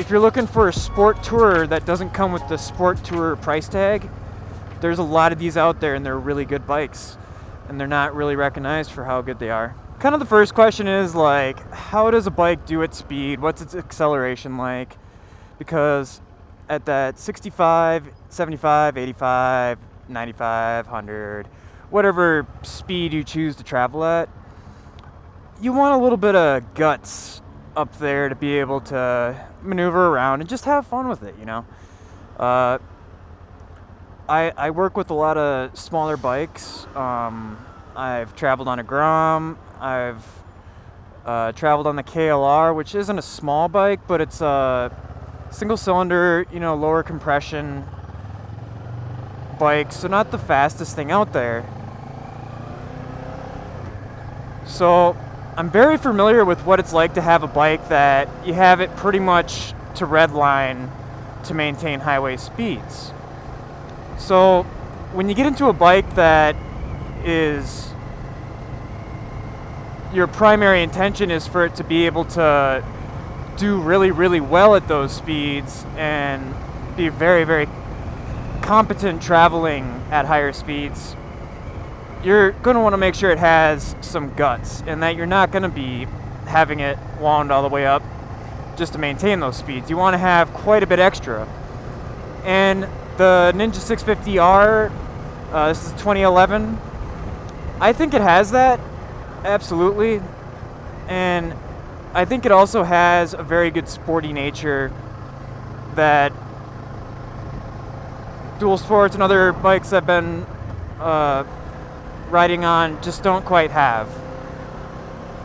if you're looking for a sport tourer that doesn't come with the sport tourer price tag, there's a lot of these out there, and they're really good bikes, and they're not really recognized for how good they are. Kind of the first question is like, how does a bike do at speed? What's its acceleration like? Because at that 65, 75, 85, 95, 100, whatever speed you choose to travel at, you want a little bit of guts up there to be able to maneuver around and just have fun with it, you know. I work with a lot of smaller bikes. I've traveled on a Grom. I've traveled on the KLR, which isn't a small bike, but it's a single cylinder, you know, lower compression bike, so not the fastest thing out there. So I'm very familiar with what it's like to have a bike that you have it pretty much to redline to maintain highway speeds. So when you get into a bike that is, your primary intention is for it to be able to do really, really well at those speeds and be very, very competent traveling at higher speeds, you're going to want to make sure it has some guts, and that you're not going to be having it wound all the way up just to maintain those speeds. You want to have quite a bit extra. And the Ninja 650R, this is 2011, I think it has that, absolutely. And I think it also has a very good sporty nature that dual sports and other bikes I've been riding on just don't quite have.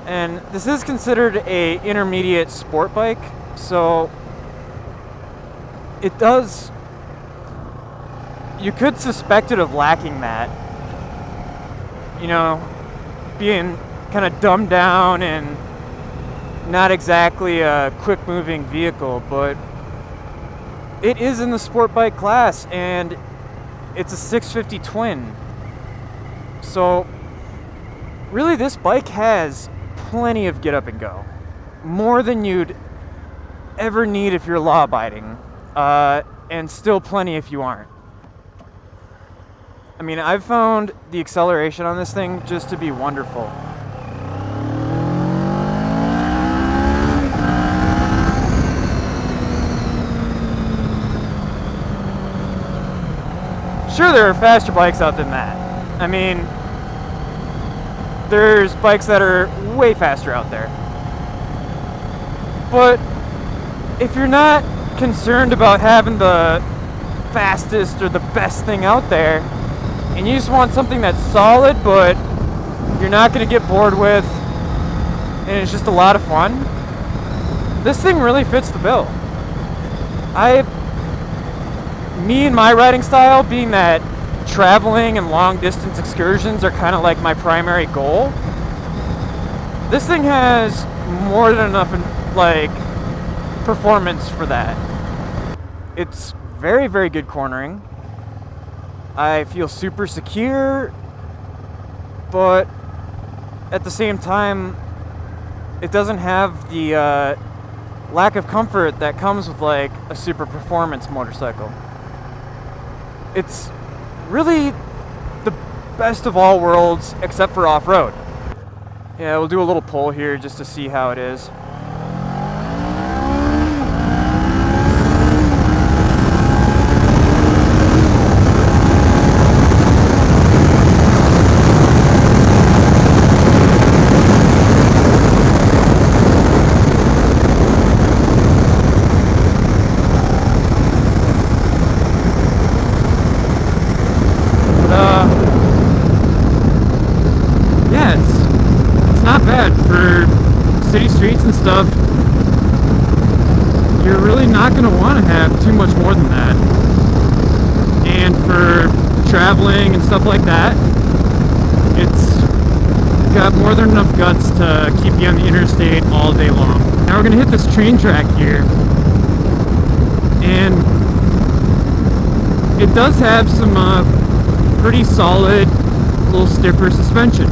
And this is considered a intermediate sport bike, so it does, you could suspect it of lacking that, you know, being kind of dumbed down and not exactly a quick moving vehicle, but it is in the sport bike class, and it's a 650 twin. So really this bike has plenty of get up and go, more than you'd ever need if you're law abiding, and still plenty if you aren't. I mean, I've found the acceleration on this thing just to be wonderful. Sure, there are faster bikes out than that. I mean, there's bikes that are way faster out there. But if you're not concerned about having the fastest or the best thing out there, and you just want something that's solid but you're not going to get bored with, and it's just a lot of fun, this thing really fits the bill. Me and my riding style, being that traveling and long distance excursions are kind of like my primary goal, this thing has more than enough like performance for that. It's very, very good cornering. I feel super secure, but at the same time, it doesn't have the lack of comfort that comes with like a super performance motorcycle. It's really the best of all worlds except for off-road. Yeah, we'll do a little pull here just to see how it is. City streets and stuff, you're really not going to want to have too much more than that. And for traveling and stuff like that, it's got more than enough guts to keep you on the interstate all day long. Now we're going to hit this train track here, and it does have some pretty solid, little stiffer suspension.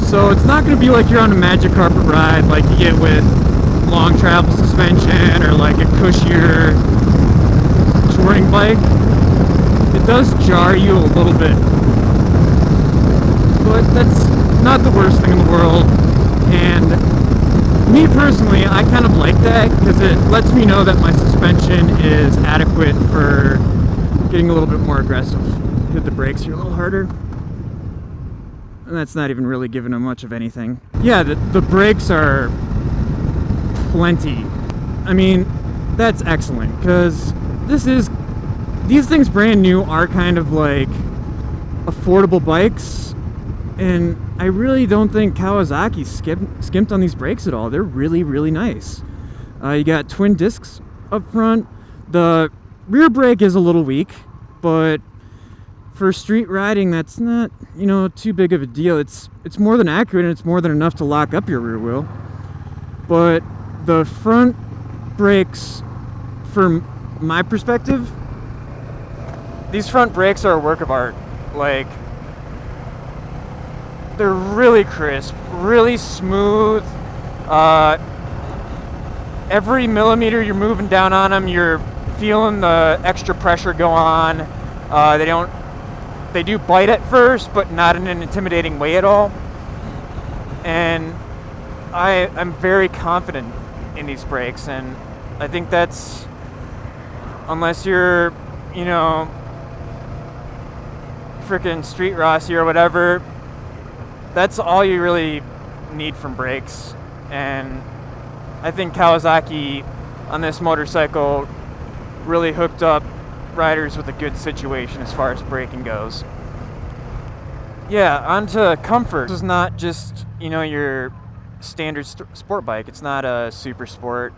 So it's not going to be like you're on a magic carpet ride like you get with long travel suspension or like a cushier touring bike, it does jar you a little bit. But that's not the worst thing in the world. And me personally, I kind of like that because it lets me know that my suspension is adequate for getting a little bit more aggressive. Hit the brakes here a little harder. And that's not even really giving them much of anything. Yeah, the brakes are plenty. I mean, that's excellent because these things brand new are kind of like affordable bikes, and I really don't think Kawasaki skimped on these brakes at all. They're really, really nice. You got twin discs up front. The rear brake is a little weak, but for street riding, that's not, you know, too big of a deal. It's more than accurate, and it's more than enough to lock up your rear wheel. But the front brakes, from my perspective, these front brakes are a work of art. Like, they're really crisp, really smooth. Every millimeter you're moving down on them, you're feeling the extra pressure go on. They do bite at first, but not in an intimidating way at all. And I'm very confident in these brakes, and I think that's, unless you're, you know, freaking Street Rossi or whatever, that's all you really need from brakes. And I think Kawasaki on this motorcycle really hooked up riders with a good situation as far as braking goes. Yeah, onto comfort. This is not just, you know, your standard sport bike. It's not a super sport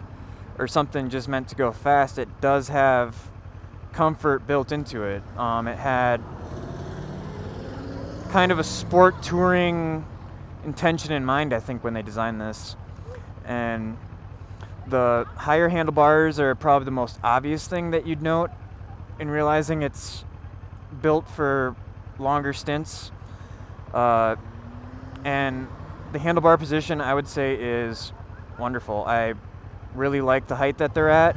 or something just meant to go fast. It does have comfort built into it. It had kind of a sport touring intention in mind, I think, when they designed this. And the higher handlebars are probably the most obvious thing that you'd note in realizing it's built for longer stints. And the handlebar position, I would say, is wonderful. I really like the height that they're at.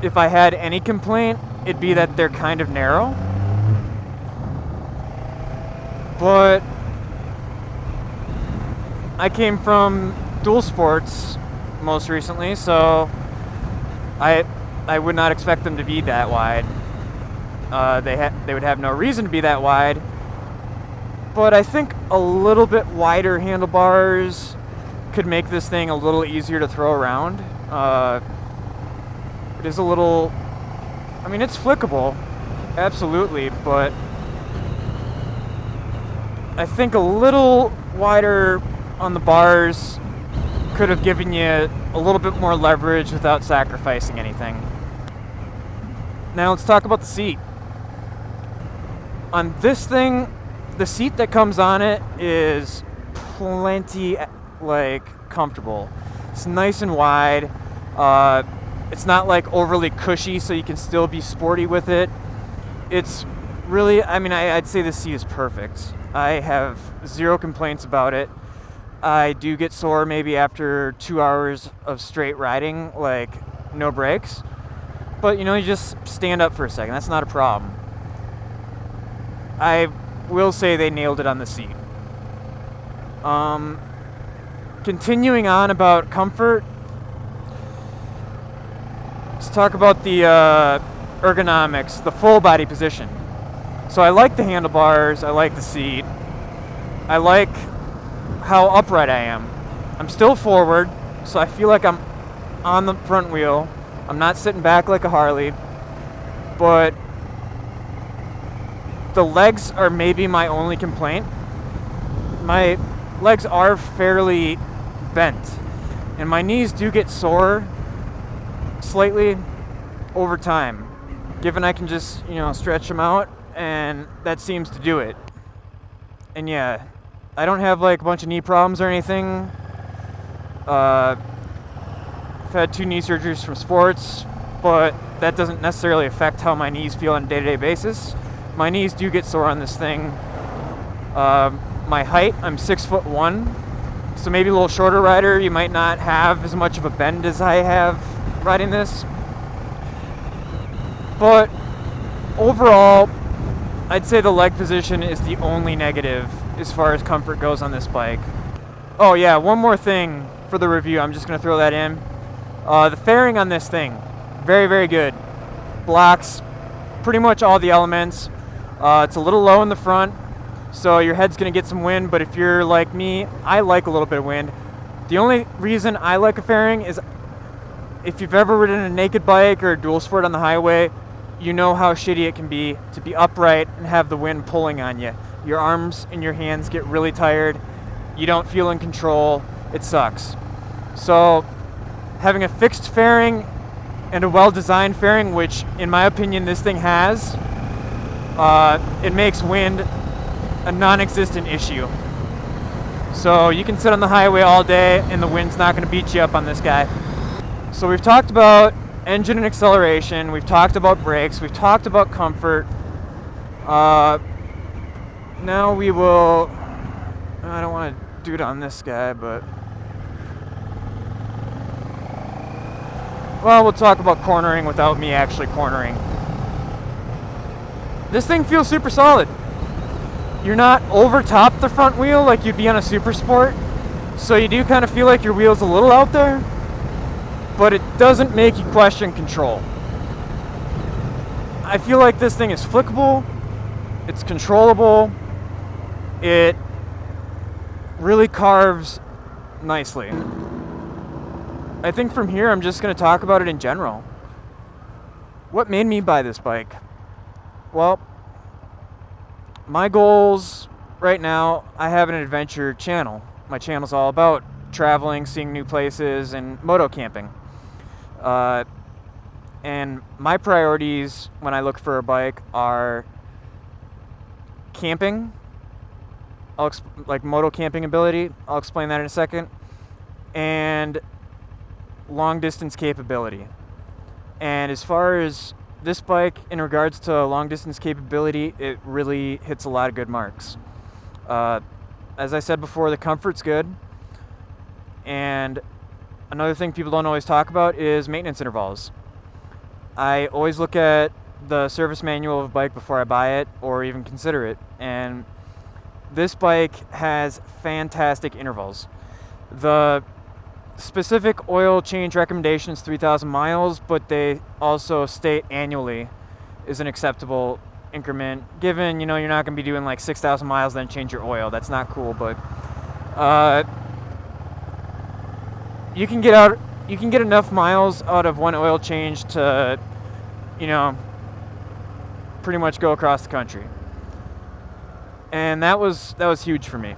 If I had any complaint, it'd be that they're kind of narrow. But I came from dual sports most recently, so I would not expect them to be that wide. They would have no reason to be that wide. But I think a little bit wider handlebars could make this thing a little easier to throw around. It is a little, I mean, it's flickable, absolutely, but I think a little wider on the bars could have given you a little bit more leverage without sacrificing anything. Now let's talk about the seat. On this thing, the seat that comes on it is plenty, like, comfortable. It's nice and wide. It's not like overly cushy, so you can still be sporty with it. It's really, I mean, I'd say this seat is perfect. I have zero complaints about it. I do get sore maybe after 2 hours of straight riding, like no breaks. But, you know, you just stand up for a second. That's not a problem. I will say they nailed it on the seat. Continuing on about comfort, let's talk about the ergonomics, the full body position. So I like the handlebars, I like the seat, I like how upright I am. I'm still forward, so I feel like I'm on the front wheel. I'm not sitting back like a Harley, but the legs are maybe my only complaint. My legs are fairly bent, and my knees do get sore slightly over time, given I can just, you know, stretch them out, and that seems to do it. And yeah, I don't have like a bunch of knee problems or anything. I've had 2 knee surgeries from sports, but that doesn't necessarily affect how my knees feel on a day-to-day basis. My knees do get sore on this thing. My height, I'm 6'1", So maybe a little shorter rider, you might not have as much of a bend as I have riding this. But overall, I'd say the leg position is the only negative as far as comfort goes on this bike. Oh yeah, one more thing for the review, I'm just going to throw that in. The fairing on this thing, very, very good. Blocks pretty much all the elements. It's a little low in the front, so your head's going to get some wind, but if you're like me, I like a little bit of wind. The only reason I like a fairing is if you've ever ridden a naked bike or a dual sport on the highway, you know how shitty it can be to be upright and have the wind pulling on you. Your arms and your hands get really tired. You don't feel in control. It sucks. So having a fixed fairing and a well-designed fairing, which in my opinion this thing has, it makes wind a non-existent issue. So you can sit on the highway all day and the wind's not going to beat you up on this guy. So we've talked about engine and acceleration, we've talked about brakes, we've talked about comfort. Now we will, I don't want to do it on this guy, but well, we'll talk about cornering without me actually cornering. This thing feels super solid. You're not over top the front wheel like you'd be on a super sport, so you do kind of feel like your wheel's a little out there, but it doesn't make you question control. I feel like this thing is flickable, it's controllable, it really carves nicely. I think from here I'm just going to talk about it in general. What made me buy this bike? Well, my goals right now, I have an adventure channel. My channel's all about traveling, seeing new places, and moto camping. And my priorities when I look for a bike are camping, like moto camping ability, I'll explain that in a second, and long distance capability. And as far as this bike in regards to long distance capability, it really hits a lot of good marks. As I said before, the comfort's good, and another thing people don't always talk about is maintenance intervals. I always look at the service manual of a bike before I buy it or even consider it, and this bike has fantastic intervals. The specific oil change recommendation is 3,000 miles, but they also state annually is an acceptable increment, given, you know, you're not going to be doing like 6,000 miles then change your oil. That's not cool, but you can get enough miles out of one oil change to, you know, pretty much go across the country. And that was huge for me.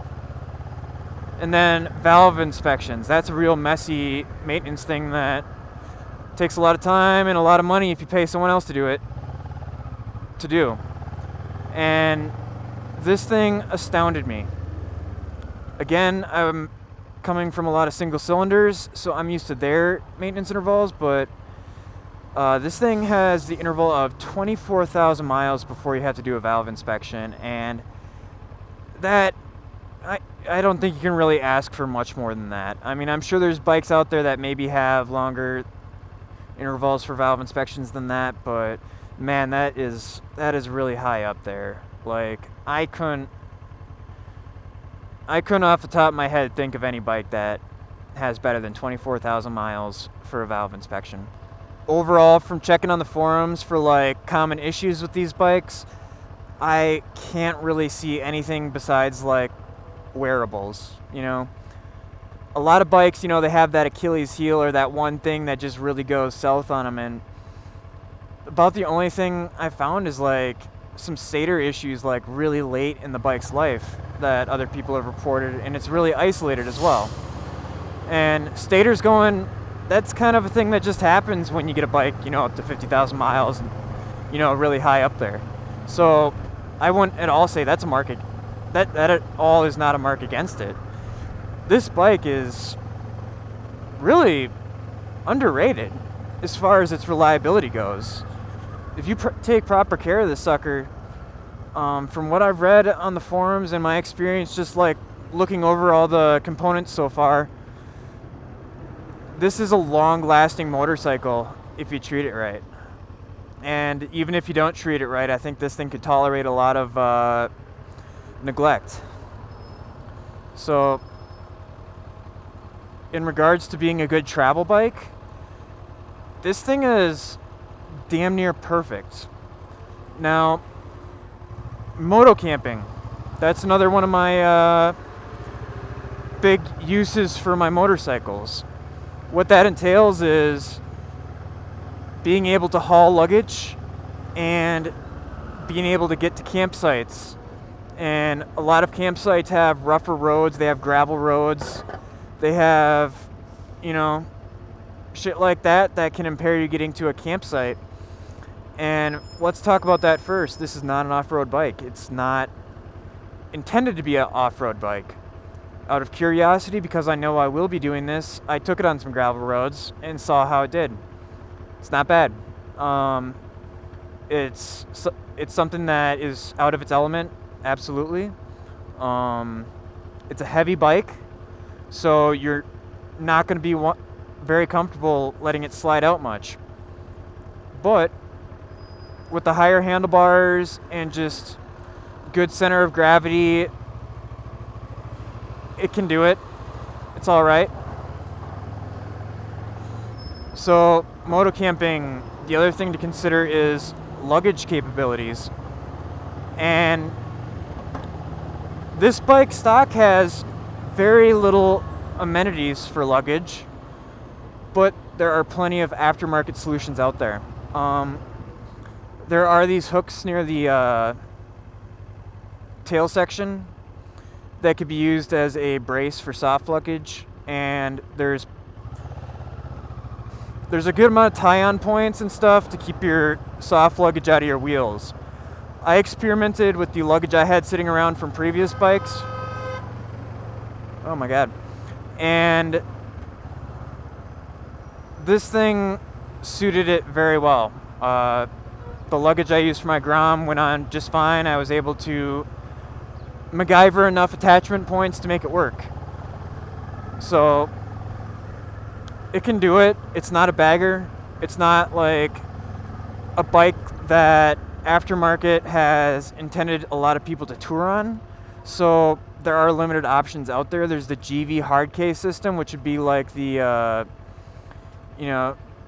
And then valve inspections. That's a real messy maintenance thing that takes a lot of time and a lot of money if you pay someone else to do it. And this thing astounded me. Again, I'm coming from a lot of single cylinders, so I'm used to their maintenance intervals, but this thing has the interval of 24,000 miles before you have to do a valve inspection, and that I don't think you can really ask for much more than that. I mean, I'm sure there's bikes out there that maybe have longer intervals for valve inspections than that, but man, that is really high up there. Like, I couldn't off the top of my head think of any bike that has better than 24,000 miles for a valve inspection. Overall, from checking on the forums for like common issues with these bikes, I can't really see anything besides like wearables, you know. A lot of bikes, you know, they have that Achilles heel or that one thing that just really goes south on them, and about the only thing I found is like some stator issues like really late in the bike's life that other people have reported, and it's really isolated as well. And stators going, that's kind of a thing that just happens when you get a bike, you know, up to 50,000 miles, and, you know, really high up there. So I wouldn't at all say that's a mark. That at all is not a mark against it. This bike is really underrated as far as its reliability goes. If you take proper care of this sucker, from what I've read on the forums and my experience just like looking over all the components so far, this is a long-lasting motorcycle if you treat it right. And even if you don't treat it right, I think this thing could tolerate a lot of neglect. So, in regards to being a good travel bike, this thing is damn near perfect. Now, moto camping, that's another one of my big uses for my motorcycles. What that entails is being able to haul luggage and being able to get to campsites. And a lot of campsites have rougher roads, they have gravel roads, they have, you know, shit like that that can impair you getting to a campsite. And let's talk about that first. This is not an off-road bike. It's not intended to be an off-road bike. Out of curiosity, because I know I will be doing this, I took it on some gravel roads and saw how it did. It's not bad. It's something that is out of its element, absolutely. It's a heavy bike, so you're not going to be very comfortable letting it slide out much. But with the higher handlebars and just good center of gravity, it can do it. It's all right. So, moto camping, the other thing to consider is luggage capabilities. And this bike stock has very little amenities for luggage, but there are plenty of aftermarket solutions out there. There are these hooks near the tail section that could be used as a brace for soft luggage, and there's a good amount of tie-on points and stuff to keep your soft luggage out of your wheels. I experimented with the luggage I had sitting around from previous bikes. Oh my god. And this thing suited it very well. The luggage I used for my Grom went on just fine. I was able to MacGyver enough attachment points to make it work. So it can do it. It's not a bagger. It's not like a bike that aftermarket has intended a lot of people to tour on. So there are limited options out there. There's the GV hard case system, which would be like the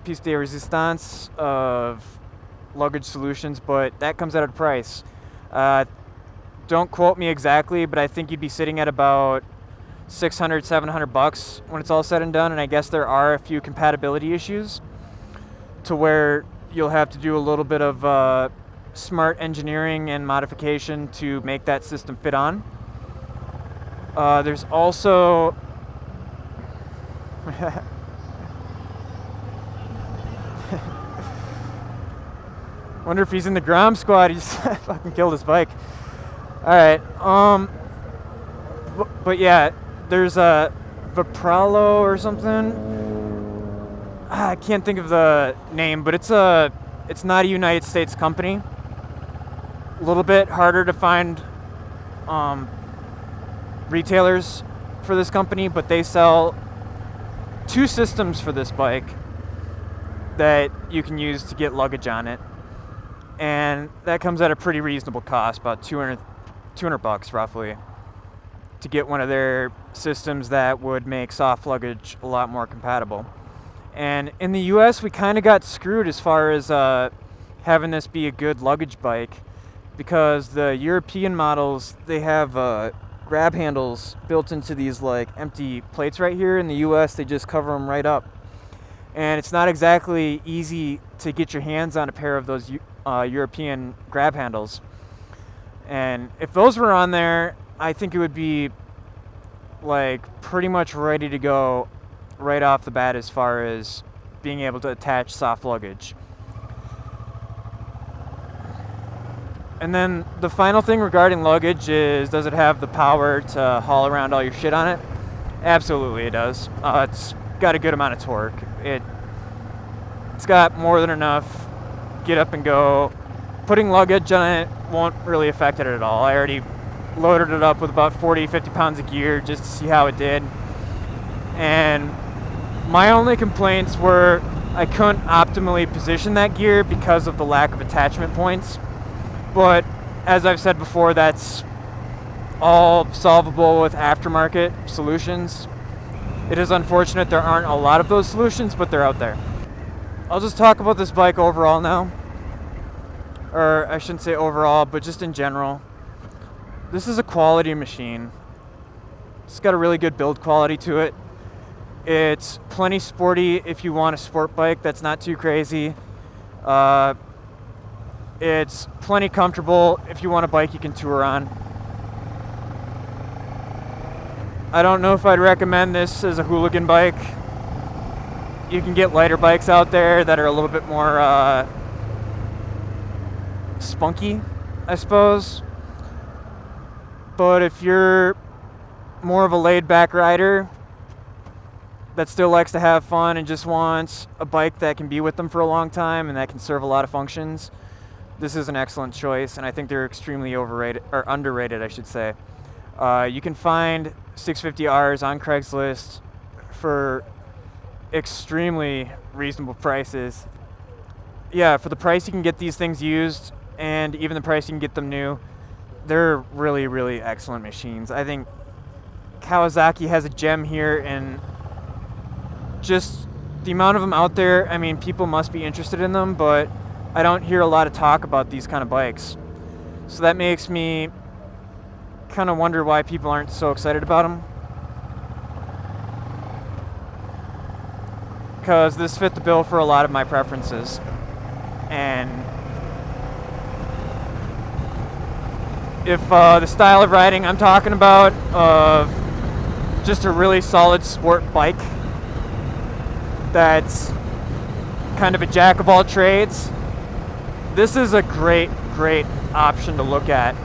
piece de resistance of luggage solutions, but that comes at a price. Don't quote me exactly, but I think you'd be sitting at about $600-700 when it's all said and done. And I guess there are a few compatibility issues to where you'll have to do a little bit of smart engineering and modification to make that system fit on. There's also wonder if he's in the Grom squad. He's fucking killed his bike. Alright, but yeah, there's a Vipralo or something. I can't think of the name, but it's not a United States company. A little bit harder to find retailers for this company, but they sell 2 systems for this bike that you can use to get luggage on it. And that comes at a pretty reasonable cost, about $200 roughly, to get one of their systems that would make soft luggage a lot more compatible. And in the US, we kind of got screwed as far as having this be a good luggage bike, because the European models, they have grab handles built into these like empty plates right here. In the US, they just cover them right up. And it's not exactly easy to get your hands on a pair of those European grab handles. And if those were on there, I think it would be like pretty much ready to go right off the bat as far as being able to attach soft luggage. And then the final thing regarding luggage is, does it have the power to haul around all your shit on it? Absolutely it does. It's got a good amount of torque. It's got more than enough get up and go. Putting luggage on it won't really affect it at all. I already loaded it up with about 40-50 pounds of gear just to see how it did. And my only complaints were I couldn't optimally position that gear because of the lack of attachment points. But as I've said before, that's all solvable with aftermarket solutions. It is unfortunate there aren't a lot of those solutions, but they're out there. I'll just talk about this bike overall now. Or I shouldn't say overall, but just in general. This is a quality machine. It's got a really good build quality to it. It's plenty sporty if you want a sport bike that's not too crazy. It's plenty comfortable if you want a bike you can tour on. I don't know if I'd recommend this as a hooligan bike. You can get lighter bikes out there that are a little bit more spunky, I suppose. But if you're more of a laid-back rider that still likes to have fun and just wants a bike that can be with them for a long time and that can serve a lot of functions, this is an excellent choice, and I think they're extremely overrated, or underrated, I should say. You can find 650Rs on Craigslist for extremely reasonable prices. Yeah, for the price you can get these things used, and even the price you can get them new, they're really, really excellent machines. I think Kawasaki has a gem here, and just the amount of them out there, I mean, people must be interested in them, but I don't hear a lot of talk about these kind of bikes. So that makes me kind of wonder why people aren't so excited about them. Because this fit the bill for a lot of my preferences. And if the style of riding I'm talking about, of just a really solid sport bike that's kind of a jack of all trades, this is a great option to look at.